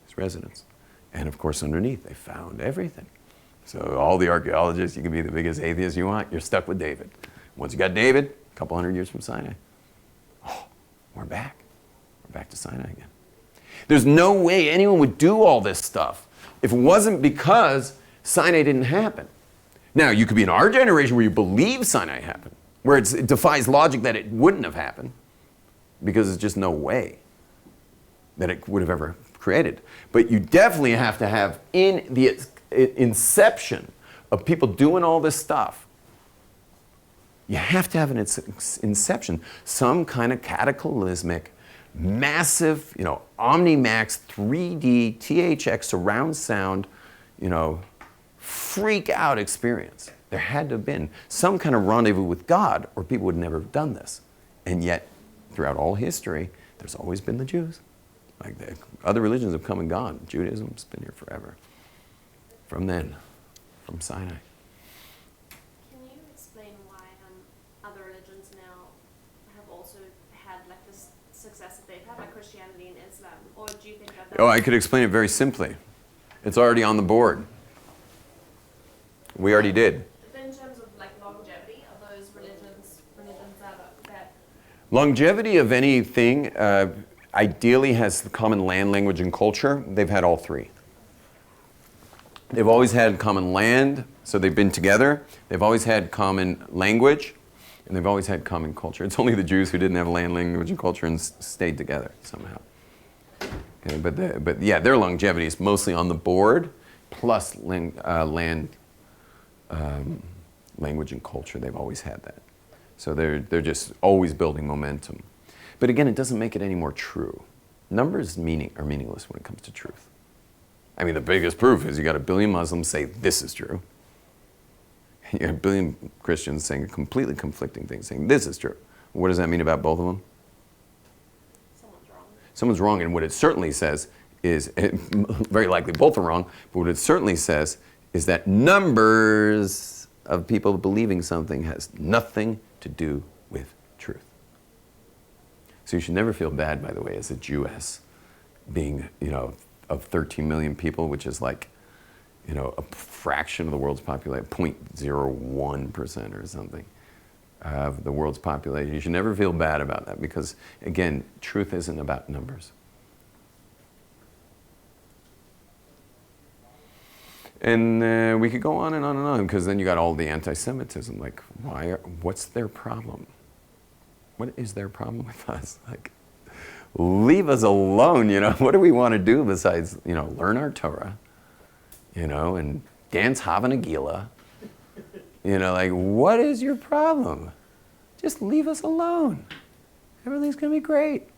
his residence. And of course, underneath, they found everything. So all the archaeologists, you can be the biggest atheist you want, you're stuck with David. Once you got David, a couple hundred years from Sinai, we're back. We're back to Sinai again. There's no way anyone would do all this stuff if it wasn't because Sinai didn't happen. Now, you could be in our generation where you believe Sinai happened, where it defies logic that it wouldn't have happened, because there's just no way that it would have ever created. But you definitely have to have, in the inception of people doing all this stuff, you have to have an inception, some kind of cataclysmic, massive, Omnimax 3D THX surround sound, freak out experience. There had to have been some kind of rendezvous with God, or people would never have done this. And yet, throughout all history, there's always been the Jews. Like the other religions have come and gone. Judaism's been here forever. From then, from Sinai. Can you explain why other religions now have also had like this success that they've had, like Christianity and Islam? Or do you think that Oh, I could explain it very simply. It's already on the board. We already did. But in terms of like longevity of those religions that Longevity of anything ideally has the common land, language, and culture. They've had all three. They've always had common land, so they've been together. They've always had common language, and they've always had common culture. It's only the Jews who didn't have land, language, and culture and stayed together somehow. Okay, but yeah, their longevity is mostly on the board, plus land, language, and culture. They've always had that. So they're just always building momentum. But again, it doesn't make it any more true. Numbers are meaningless when it comes to truth. I mean, the biggest proof is you got 1 billion Muslims say this is true. You got 1 billion Christians saying completely conflicting things, saying this is true. What does that mean about both of them? someone's wrong. Someone's wrong, and what it certainly says is, very likely both are wrong, but what it certainly says is that numbers of people believing something has nothing to do with truth. So you should never feel bad, by the way, as a Jewess, being, of 13 million people, which is like, a fraction of the world's population, 0.01% or something of the world's population. You should never feel bad about that because, again, truth isn't about numbers. And we could go on and on and on because then you got all the anti-Semitism. Like, what's their problem? What is their problem with us? Like, leave us alone, What do we want to do besides, learn our Torah, and dance Hava Nagila? Like, what is your problem? Just leave us alone. Everything's going to be great.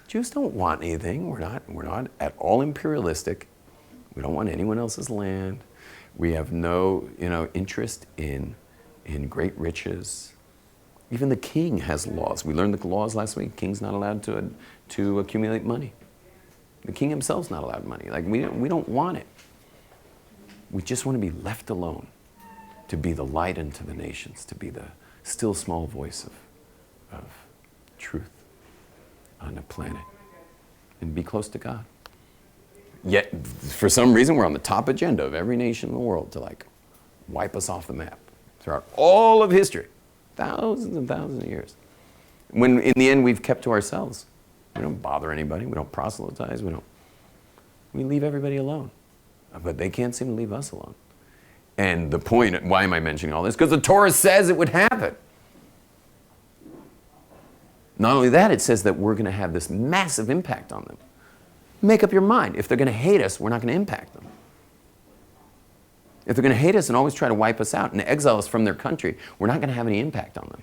Jews don't want anything. We're not at all imperialistic. We don't want anyone else's land. We have no, interest in great riches. Even the king has laws. We learned the laws last week. King's not allowed to accumulate money. The king himself's not allowed money. Like, we don't want it. We just want to be left alone, to be the light unto the nations, to be the still small voice of truth on the planet, and be close to God. Yet, for some reason, we're on the top agenda of every nation in the world to wipe us off the map throughout all of history, thousands and thousands of years. When in the end, we've kept to ourselves. We don't bother anybody. We don't proselytize. We leave everybody alone. But they can't seem to leave us alone. And the point, why am I mentioning all this? Because the Torah says it would happen. Not only that, it says that we're going to have this massive impact on them. Make up your mind. If they're going to hate us, we're not going to impact them. If they're going to hate us and always try to wipe us out and exile us from their country, we're not going to have any impact on them.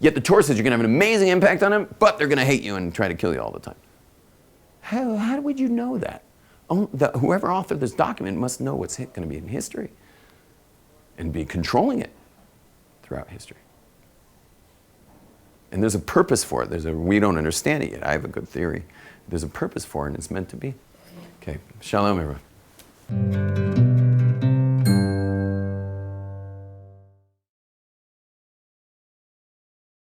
Yet the Torah says you're going to have an amazing impact on them, but they're going to hate you and try to kill you all the time. How would you know that? Whoever authored this document must know what's going to be in history and be controlling it throughout history. And there's a purpose for it. We don't understand it yet. I have a good theory. There's a purpose for it, and it's meant to be. Okay, shalom, everyone.